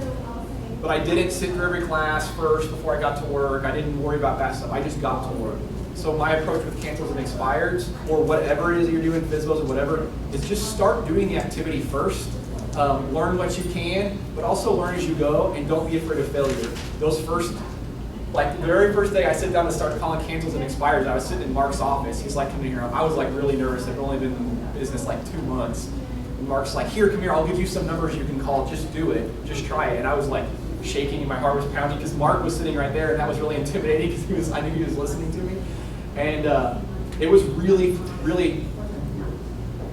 But I didn't sit through every class first before I got to work. I didn't worry about that stuff. I just got to work. So my approach with cancels and expireds, or whatever it is that you're doing, FSBOs or whatever, is just start doing the activity first. Learn what you can, but also learn as you go, and don't be afraid of failure. Those first, like the very first day I sit down to start calling cancels and expireds, I was sitting in Mark's office. He's like, come here. I was like really nervous. I've only been in business like 2 months. And Mark's like, here, come here. I'll give you some numbers you can call. Just do it. Just try it. And I was like shaking and my heart was pounding because Mark was sitting right there, and that was really intimidating because I knew he was listening to me. And it was really, really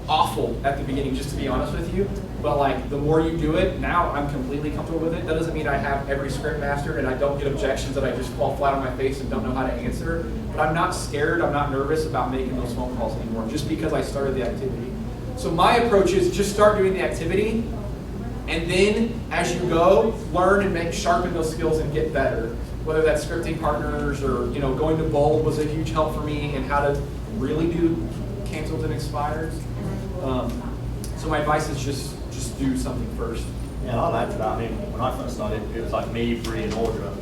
awful at the beginning, just to be honest with you. But like, the more you do it, now I'm completely comfortable with it. That doesn't mean I have every script mastered and I don't get objections that I just fall flat on my face and don't know how to answer. But I'm not scared, I'm not nervous about making those phone calls anymore, just because I started the activity. So my approach is just start doing the activity, and then as you go, learn and sharpen those skills and get better. Whether that's scripting partners or going to Bold was a huge help for me in how to really do cancels and expires. So my advice is just do something first. Yeah, I'll add to that. I mean, when I first started, it was like me, Bree, and Audra.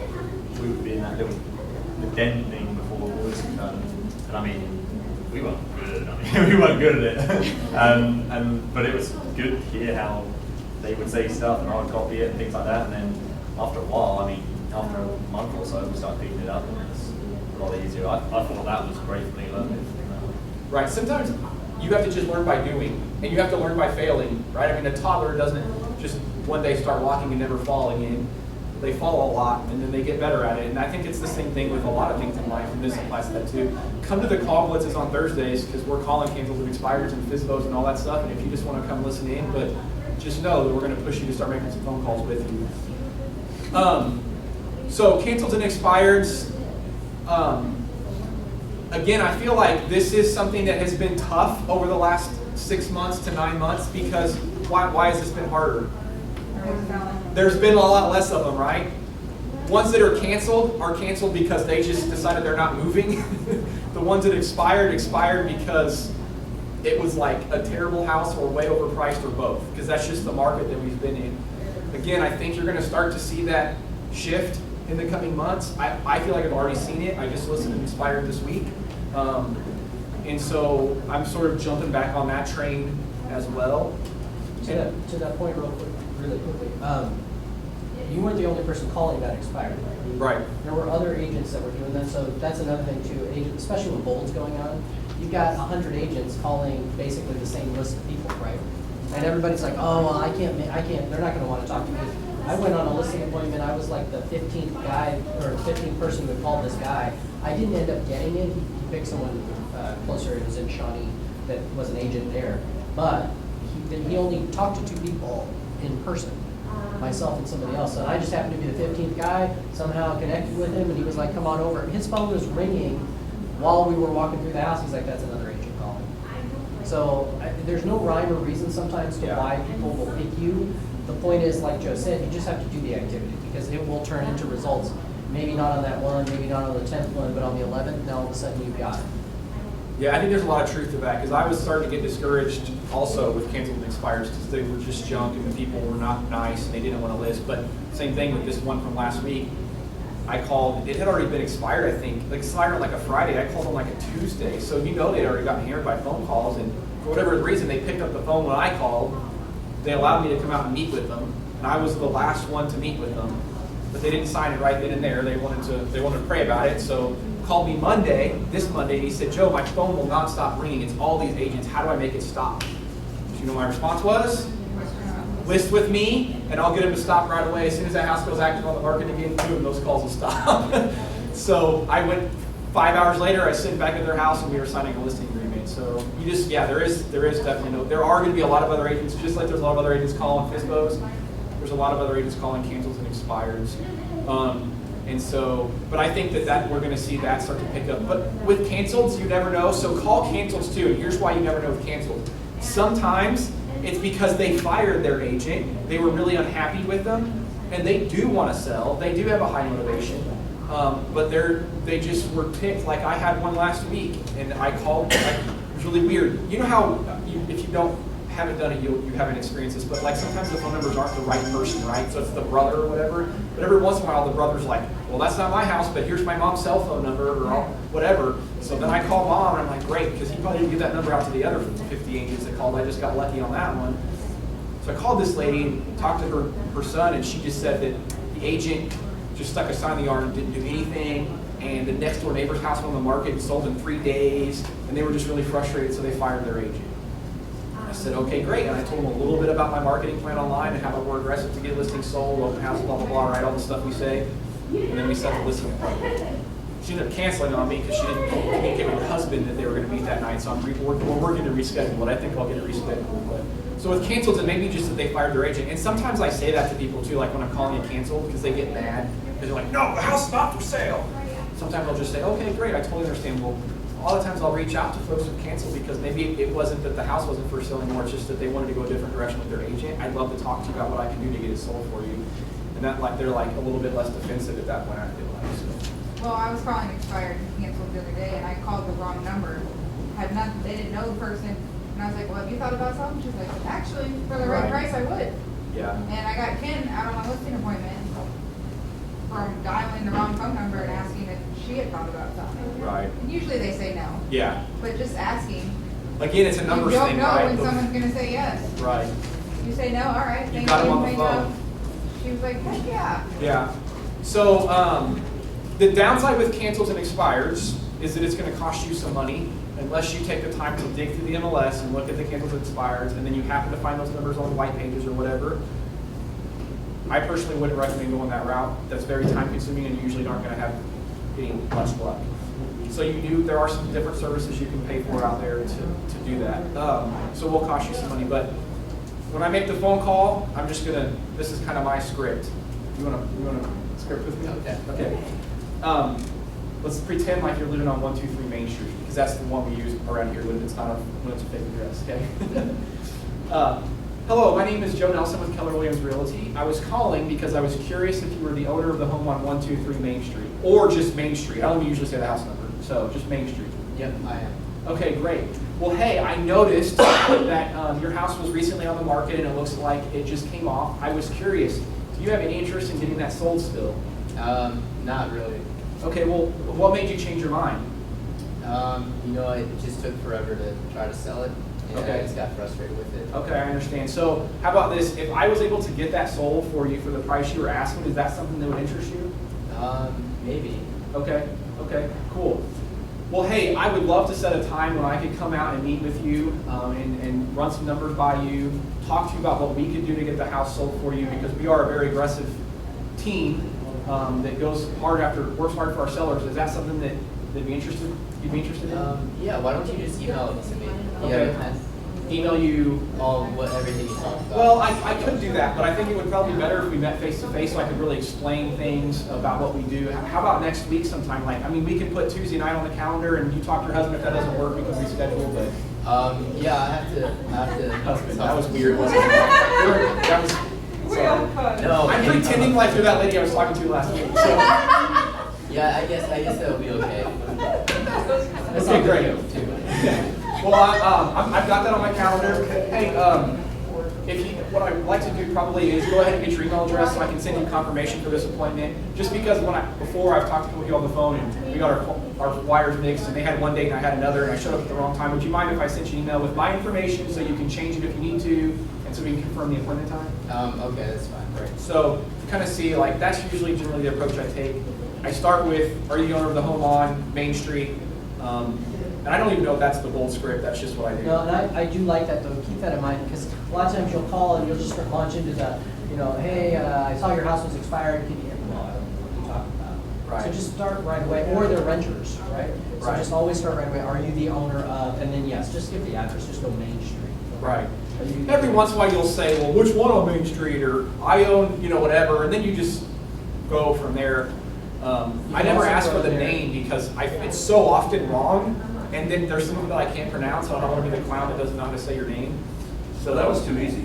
We would be in that little den thing before all this happened. And I mean, we weren't good. I mean, we weren't good at it. But it was good to hear how they would say stuff and I would copy it and things like that. And then after a while, I mean, after a month or so, we started picking it up and it's a lot easier. I thought that was great for me learning. Right. Sometimes you have to just learn by doing, and you have to learn by failing, right? I mean, a toddler doesn't just one day start walking and never fall again. They fall a lot, and then they get better at it. And I think it's the same thing with a lot of things in life, and this applies to that too. Come to the call blitzes on Thursdays, because we're calling cancels and expireds and FSBOs and all that stuff, and if you just want to come listen in, but just know that we're going to push you to start making some phone calls with you. So cancels and expireds, again, I feel like this is something that has been tough over the last 6 months to 9 months, because why has this been harder? There's been a lot less of them, right? Ones that are canceled because they just decided they're not moving. The ones that expired because it was like a terrible house or way overpriced or both, because that's just the market that we've been in. Again, I think you're going to start to see that shift in the coming months. I feel like I've already seen it. I just listened to Expired this week. And so I'm sort of jumping back on that train as well. To that point really quickly, you weren't the only person calling that Expired. Right. There were other agents that were doing that, so that's another thing too. Agents, especially when Bold's going on, you've got 100 agents calling basically the same list of people, right? And everybody's like, oh, well, I can't, they're not going to want to talk to me. I went on a listing appointment, I was like the 15th guy, or 15th person who called this guy. I didn't end up getting it, he picked someone closer, it was in Shawnee, that was an agent there. But he only talked to 2 people in person, myself and somebody else. And I just happened to be the 15th guy, somehow connected with him, and he was like, come on over. His phone was ringing while we were walking through the house. He's like, that's another agent calling. So there's no rhyme or reason sometimes to why people will pick you. The point is, like Joe said, you just have to do the activity because it will turn into results. Maybe not on that one, maybe not on the 10th one, but on the 11th, now all of a sudden you've got it. Yeah, I think there's a lot of truth to that because I was starting to get discouraged also with canceled and expires because they were just junk and the people were not nice and they didn't want to list. But same thing with this one from last week. I called, it had already been expired, I think. Like expired on like a Friday, I called on like a Tuesday. So you know they'd already gotten hammered by phone calls, and for whatever reason they picked up the phone when I called. They allowed me to come out and meet with them, and I was the last one to meet with them. But they didn't sign it right then and there. They wanted to pray about it. So called me this Monday, and he said, Joe, my phone will not stop ringing. It's all these agents. How do I make it stop? So you know my response was? List with me, and I'll get them to stop right away. As soon as that house goes active on the market again, 2 of those calls will stop. So I went 5 hours later, I sit back at their house, and we were signing a listing agreement. So you just, there is definitely there are going to be a lot of other agents, just like there's a lot of other agents calling FSBOs. There's a lot of other agents calling cancels and expireds. And so, but I think that we're going to see that start to pick up. But with cancels, you never know. So call cancels too. And here's why you never know with cancels. Sometimes it's because they fired their agent. They were really unhappy with them, and they do want to sell. They do have a high motivation, but they just were picked. Like I had one last week, and I called. It was really weird. You know how if you haven't done it, you haven't experienced this, but like sometimes the phone numbers aren't the right person, right? So it's the brother or whatever. But every once in a while, the brother's like, well, that's not my house, but here's my mom's cell phone number or whatever. So then I call mom, and I'm like, great, because he probably didn't give that number out to the other 50 agents that called. I just got lucky on that one. So I called this lady and talked to her son, and she just said that the agent just stuck a sign in the yard and didn't do anything. And the next door neighbor's house went on the market and sold in 3 days, and they were just really frustrated, so they fired their agent. I said, okay, great. And I told them a little bit about my marketing plan online and how we're aggressive to get listings sold, open house, blah, blah, blah, right? All the stuff we say. And then we set the listing appointment. She ended up canceling on me because she didn't communicate with her husband that they were going to meet that night. So we're working to reschedule it. I think I'll get it rescheduled. But, so with cancels, it may be just that they fired their agent. And sometimes I say that to people too, like when I'm calling it canceled, because they get mad. Because they're like, no, the house is not for sale. Sometimes I'll just say, okay, great, I totally understand. Well, a lot of times I'll reach out to folks who cancel because maybe it wasn't that the house wasn't for sale anymore, it's just that they wanted to go a different direction with their agent. I'd love to talk to you about what I can do to get it sold for you. And that, like, they're like a little bit less defensive at that point, I feel like. So. Well, I was calling expired and canceled the other day, and I called the wrong number. Had nothing, they didn't know the person, and I was like, well, have you thought about something? She's like, actually, for the right price, I would. Yeah. And I got Ken out on my listing appointment from dialing the wrong phone number and asking if she had thought about something. Right. And usually they say no. Yeah. But just asking. Again, it's a numbers you thing, don't know right? when someone's going to say yes. Right. You say no, all right. You got him on the hang up. phone. She was like, heck yeah. Yeah. So the downside with cancels and expires is that it's going to cost you some money unless you take the time to dig through the MLS and look at the cancels and expires, and then you happen to find those numbers on white pages or whatever. I personally wouldn't recommend going that route. That's very time consuming and you usually aren't going to have any much luck. So there are some different services you can pay for out there to do that. So it will cost you some money, but when I make the phone call, I'm just gonna, this is kind of my script. You wanna script with me? Okay. Okay. Let's pretend like you're living on 123 Main Street, because that's the one we use around here when it's a fake address, okay? Hello, my name is Joe Nelson with Keller Williams Realty. I was calling because I was curious if you were the owner of the home on 123 Main Street, or just Main Street. I don't usually say the house number, so just Main Street. Yep, I am. Okay, great. Well, hey, I noticed that your house was recently on the market and it looks like it just came off. I was curious, do you have any interest in getting that sold still? Not really. Okay, well, what made you change your mind? It just took forever to try to sell it, and Okay. I just got frustrated with it. Okay, I understand. So how about this? If I was able to get that sold for you for the price you were asking, is that something that would interest you? Maybe. Okay, cool. well, hey, I would love to set a time when I could come out and meet with you and run some numbers by you, talk to you about what we could do to get the house sold for you, because we are a very aggressive team that works hard for our sellers. Is that something that you'd be interested in? Yeah, why don't you just email it to me? Okay. Yeah, Email you. everything you talked about. Well, I could do that, but I think it would probably be better if we met face to face so I could really explain things about what we do. How about next week sometime? Like, I mean, we could put Tuesday night on the calendar and you talk to your husband. If that doesn't work, we can reschedule, but. Yeah, I have to. Husband, that was weird, wasn't it? That was, sorry. No. I'm pretending like you're that lady I was talking to last week, so. Yeah, I guess that'll be okay. Okay, great. Too. Well, I've got that on my calendar. Hey, what I'd like to do probably is go ahead and get your email address so I can send you confirmation for this appointment. Just because before I've talked to you on the phone and we got our wires mixed and they had one date and I had another and I showed up at the wrong time. Would you mind if I sent you an email with my information so you can change it if you need to and so we can confirm the appointment time? Okay, that's fine. Right. So to kind of see, like, that's usually generally the approach I take. I start with, are you the owner of the home on Main Street? And I don't even know if that's the bold script, that's just what I do. No, and I do like that though, keep that in mind, because a lot of times you'll call and you'll just launch into the, hey, I saw your house was expired, can you, well, I don't know what you're talking about. Right. So just start right away, or they're renters, right? So Right. just always start right away, are you the owner of, and then yes, just give the address, just go Main Street. Right. Are you- Every once in a while you'll say, well, which one on Main Street, or I own, whatever, and then you just go from there. I never also ask go for the there. name because it's so often wrong, and then there's something that I can't pronounce, so I don't want to be the clown that doesn't know how to say your name. So that was too easy.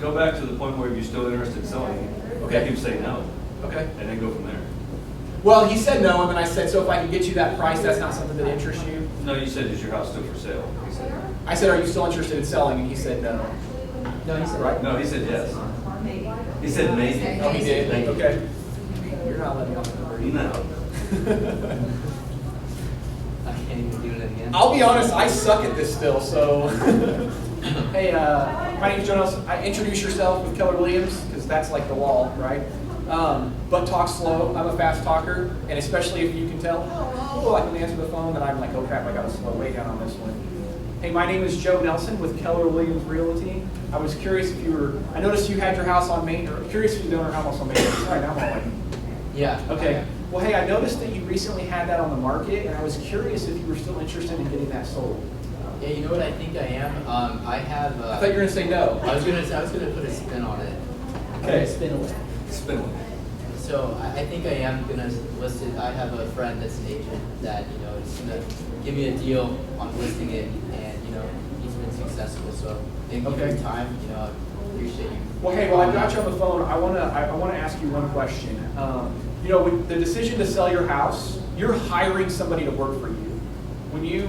Go back to the point where you're still interested in selling. Okay. Make him say no, Okay. and then go from there. Well, he said no, and then I said, so if I can get you that price, that's not something that interests you? No, you said, is your house still for sale? He said, I said, are you still interested in selling? And he said no. No, he said. Right. no, he said yes. He said maybe. Oh, he did? Thank you. Okay. You're not letting me off the hook. No. I can't even do it again. I'll be honest, I suck at this still, so. Hey, my name's Joe Nelson. Introduce yourself with Keller Williams, because that's like the wall, right? But talk slow. I'm a fast talker, and especially if you can tell, I can answer the phone, then I'm like, oh crap, I gotta slow way down on this one. Hey, my name is Joe Nelson with Keller Williams Realty. I was curious I noticed you had your house on Main, or curious if you own your house on Main. Sorry, now I'm all like, Yeah. okay. Well, hey, I noticed that you recently had that on the market, and I was curious if you were still interested in getting that sold. Yeah, you know what I think I am? I have. I thought you were gonna say no. I was gonna put a spin on it. Okay, spin away. Spin it. So I think I am gonna list it. I have a friend that's an agent that is gonna give me a deal on listing it, and he's been successful. So thank you for Okay. your time. I appreciate you. Well, hey, while I've got you on the phone, I wanna ask you one question. With the decision to sell your house, you're hiring somebody to work for you. When you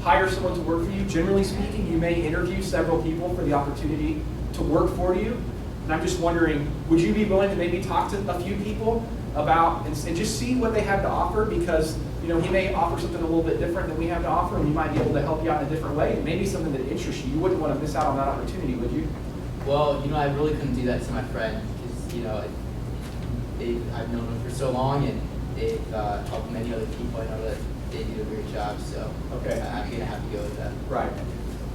hire someone to work for you, generally speaking, you may interview several people for the opportunity to work for you. And I'm just wondering, would you be willing to maybe talk to a few people about and just see what they have to offer? Because he may offer something a little bit different than we have to offer, and we might be able to help you out in a different way. And maybe something that interests you. You wouldn't want to miss out on that opportunity, would you? Well, I really couldn't do that to my friend because I've known them for so long, and they've helped many other people. I know that they do a great job, so Okay. I'm gonna have to go with that. Right.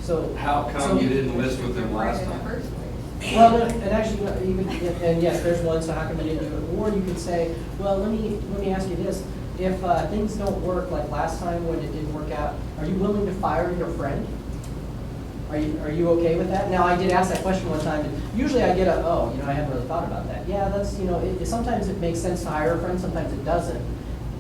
So. How come you didn't list with them last In the time? first place. Well, no, and actually, and yes, there's one, so how come you didn't do it? Or you could say, well, let me ask you this. If things don't work like last time when it didn't work out, are you willing to fire your friend? Are you okay with that? Now, I did ask that question one time, and usually I get I haven't really thought about that. Yeah, that's, sometimes it makes sense to hire a friend, sometimes it doesn't.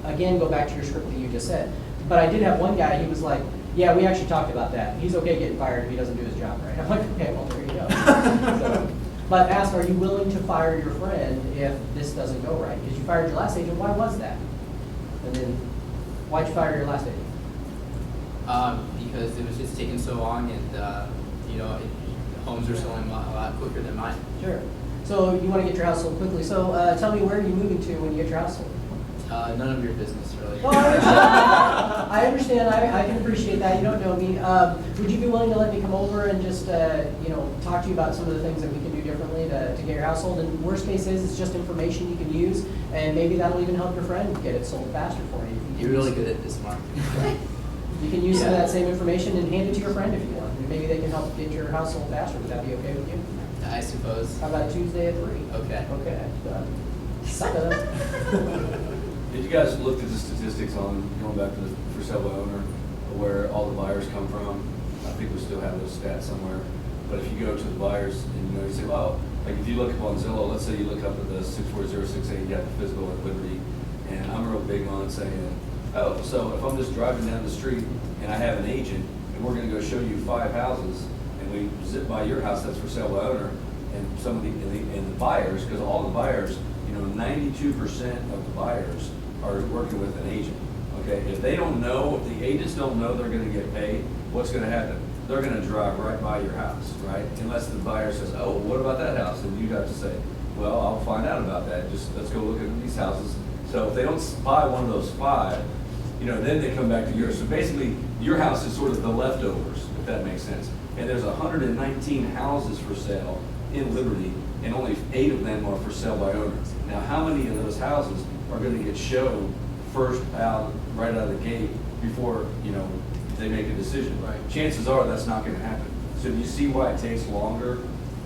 Again, go back to your script that you just said. But I did have one guy, he was like, yeah, we actually talked about that. He's okay getting fired if he doesn't do his job right. I'm like, okay, well, there you go. So, but ask, are you willing to fire your friend if this doesn't go right? Because you fired your last agent, why was that? And then, why'd you fire your last agent? Because it was just taking so long, and homes are selling a lot quicker than mine. Sure. So you want to get your house sold quickly. So tell me, where are you moving to when you get your house sold? None of your business, really. Well, I understand, I can appreciate that, you don't know me. Would you be willing to let me come over and just, talk to you about some of the things that we can do differently to get your household? And worst case is, it's just information you can use, and maybe that'll even help your friend get it sold faster for you. You're really good at this, Mark. You can use some of that same information and hand it to your friend if you want. And maybe they can help get your household faster. Would that be okay with you? I suppose. How about Tuesday at 3? Okay. Okay. Suck it up. Did you guys look at the statistics on going back to the for sale by owner, where all the buyers come from? I think we still have those stats somewhere. But if you go to the buyers and you say, well, like if you look up on Zillow, let's say you look up at the 64068, you have the FSBO at Liberty, and I'm real big on saying, oh, so if I'm just driving down the street and I have an agent and we're going to go show you 5 houses and we zip by your house that's for sale by owner, and some of the buyers, because all the buyers, 92% of the buyers are working with an agent. Okay, if they don't know, if the agents don't know they're going to get paid, what's going to happen? They're going to drive right by your house, right? Unless the buyer says, oh, what about that house? And you have to say, well, I'll find out about that. Just let's go look at these houses. So if they don't buy one of those 5, then they come back to yours. So basically, your house is sort of the leftovers, if that makes sense. And there's 119 houses for sale in Liberty, and only 8 of them are for sale by owners. Now, how many of those houses are going to get shown first out, right out of the gate, before they make a decision? Right. Chances are that's not going to happen. So do you see why it takes longer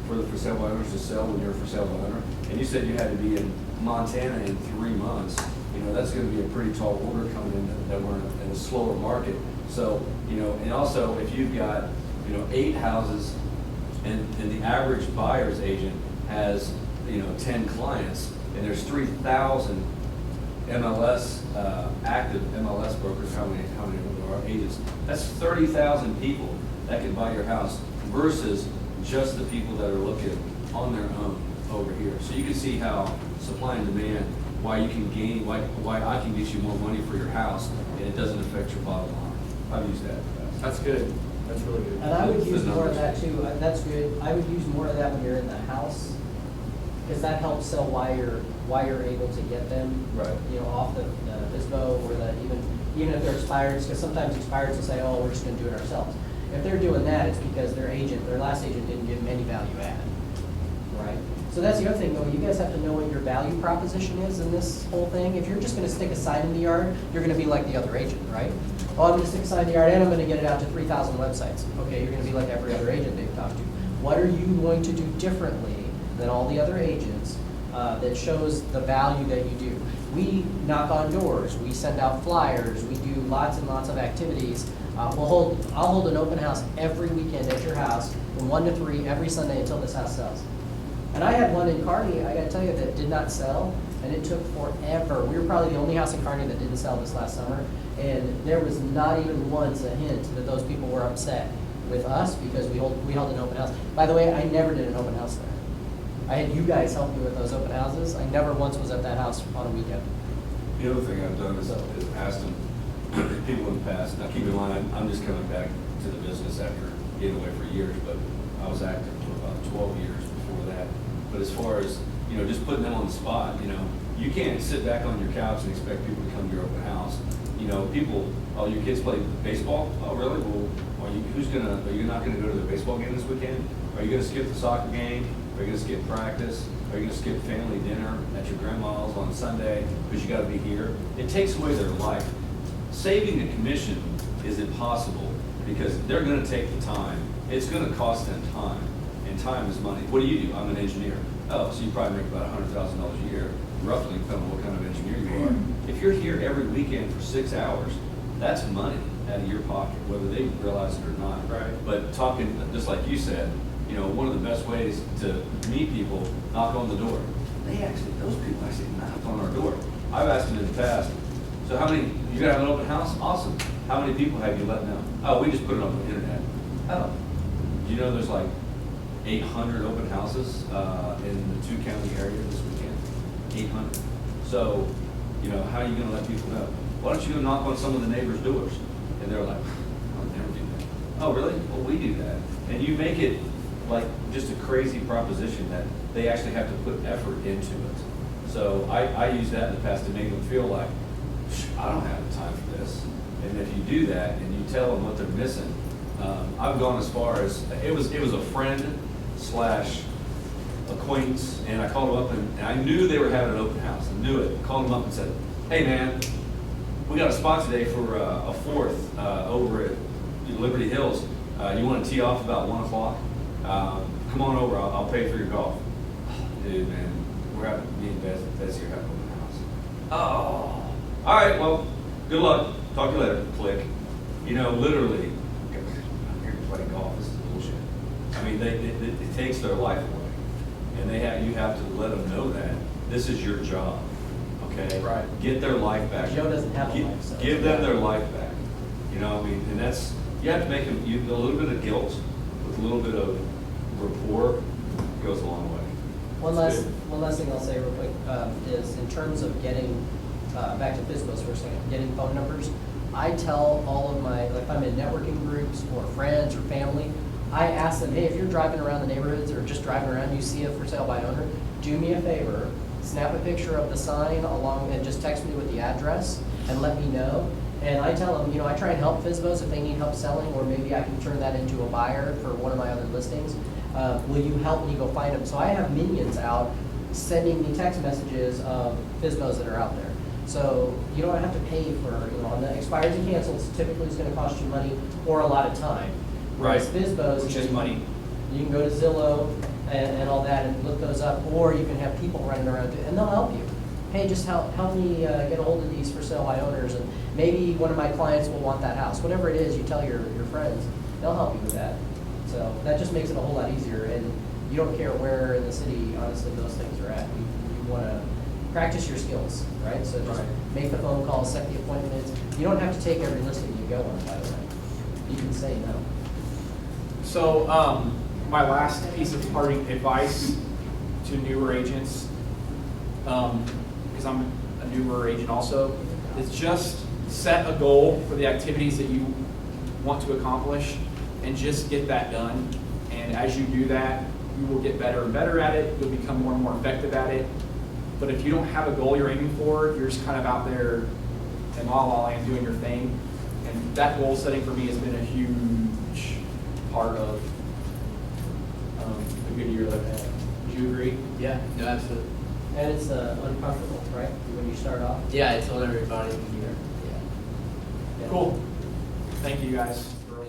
for the for sale by owners to sell when you're a for sale by owner? And you said you had to be in Montana in 3 months. That's going to be a pretty tall order coming in that we're in a slower market. So, and also if you've got, 8 houses and the average buyer's agent has, 10 clients, and there's 3,000 MLS, active MLS brokers, how many there are agents? That's 30,000 people that can buy your house versus just the people that are looking on their own over here. So you can see how supply and demand, why you can gain, why I can get you more money for your house, and it doesn't affect your bottom line. I've used that. That's good. That's really good. And I would The use more of numbers. that too. That's good. I would use more of that when you're in the house, because that helps sell why you're able to get them, Right. off the FSBO or even if they're expireds, because sometimes expireds will say, oh, we're just going to do it ourselves. If they're doing that, it's because their last agent didn't give them any value add, right? So that's the other thing, though. You guys have to know what your value proposition is in this whole thing. If you're just going to stick a sign in the yard, you're going to be like the other agent, right? Oh, I'm going to stick a sign in the yard and I'm going to get it out to 3,000 websites. Okay, you're going to be like every other agent they've talked to. What are you going to do differently than all the other agents that shows the value that you do? We knock on doors. We send out flyers. We do lots and lots of activities. I'll hold an open house every weekend at your house from 1 to 3 every Sunday until this house sells. And I had one in Kearney, I gotta tell you, that did not sell, and it took forever. We were probably the only house in Kearney that didn't sell this last summer, and there was not even once a hint that those people were upset with us because we held an open house. By the way, I never did an open house there. I had you guys help me with those open houses. I never once was at that house on a weekend. The other thing I've done is asked them, people in the past, now keep in mind, I'm just coming back to the business after getting away for years, but I was active for about 12 years before that. But as far as, just putting them on the spot, you can't sit back on your couch and expect people to come to your open house. People, oh, your kids play baseball? Oh, really? Well, are you not gonna go to the baseball game this weekend? Are you gonna skip the soccer game? Are you gonna skip practice? Are you gonna skip family dinner at your grandma's on Sunday because you gotta be here? It takes away their life. Saving a commission is impossible because they're gonna take the time. It's gonna cost them time, and time is money. What do? I'm an engineer. Oh, so you probably make about $100,000 a year, roughly, depending on what kind of engineer you are. If you're here every weekend for 6 hours, that's money out of your pocket, whether they realize it or not. Right. But talking, just like you said, one of the best ways to meet people, knock on the door. Those people actually knocked on our door. I've asked them in the past, so how many, you gonna have an open house? Awesome. How many people have you let know? Oh, we just put it on the internet. Oh. Do you know there's like 800 open houses in the 2-county area this weekend? 800. So, how are you going to let people know? Why don't you go knock on some of the neighbors' doors? And they're like, I'll never do that. Oh, really? Well, we do that. And you make it like just a crazy proposition that they actually have to put effort into it. So I use that in the past to make them feel like, I don't have the time for this. And if you do that and you tell them what they're missing, I've gone as far as, it was a friend / acquaintance, and I called them up and I knew they were having an open house. I knew it. Called them up and said, hey man, we got a spot today for a 4th over at Liberty Hills. You want to tee off about 1 o'clock? Come on over, I'll pay for your golf. Dude, man, we're having, me and Betsy are having an open house. Oh, all right, well, good luck. Talk to you later. Click. You know, literally, I'm here to play golf. This is bullshit. I mean, it takes their life away. And you have to let them know that this is your job, okay? Right. Get their life back. Joe doesn't have a life, so. Give them their life back. You know, I mean, and that's, you have to make them, a little bit of guilt with a little bit of rapport goes a long way. One It's last, good. one last thing I'll say real quick, is in terms of getting, back to FSBOs for a second, getting phone numbers, I tell all of my, like if I'm in networking groups or friends or family, I ask them, hey, if you're driving around the neighborhoods or just driving around, you see a for sale by owner, do me a favor, snap a picture of the sign along and just text me with the address and let me know. And I tell them, you know, I try and help FSBOs if they need help selling, or maybe I can turn that into a buyer for one of my other listings. Will you help me go find them? So I have minions out sending me text messages of FSBOs that are out there. So you don't have to pay for, you know, on the expires and cancels, typically it's gonna cost you money or a lot of time. Whereas FSBOs, Which is money. you can go to Zillow and all that and look those up, or you can have people running around and they'll help you. Hey, just help me get a hold of these for sale by owners, and maybe one of my clients will want that house. Whatever it is, you tell your friends, they'll help you with that. So that just makes it a whole lot easier, and you don't care where in the city, honestly, those things are at. You want to practice your skills, right? So just make the phone calls, set the appointments. You don't have to take every listing you go on, by the way. You can say no. So, my last piece of parting advice to newer agents, because I'm a newer agent also, is just set a goal for the activities that you want to accomplish and just get that done. And as you do that, you will get better and better at it. You'll become more and more effective at it. But if you don't have a goal you're aiming for, you're just kind of out there and la and doing your thing. And that goal setting for me has been a huge part of a good year that I've had. Would you agree? Yeah, no, absolutely. And it's uncomfortable, right? When you start off. Yeah, I told everybody here. Yeah. Cool. Thank you guys for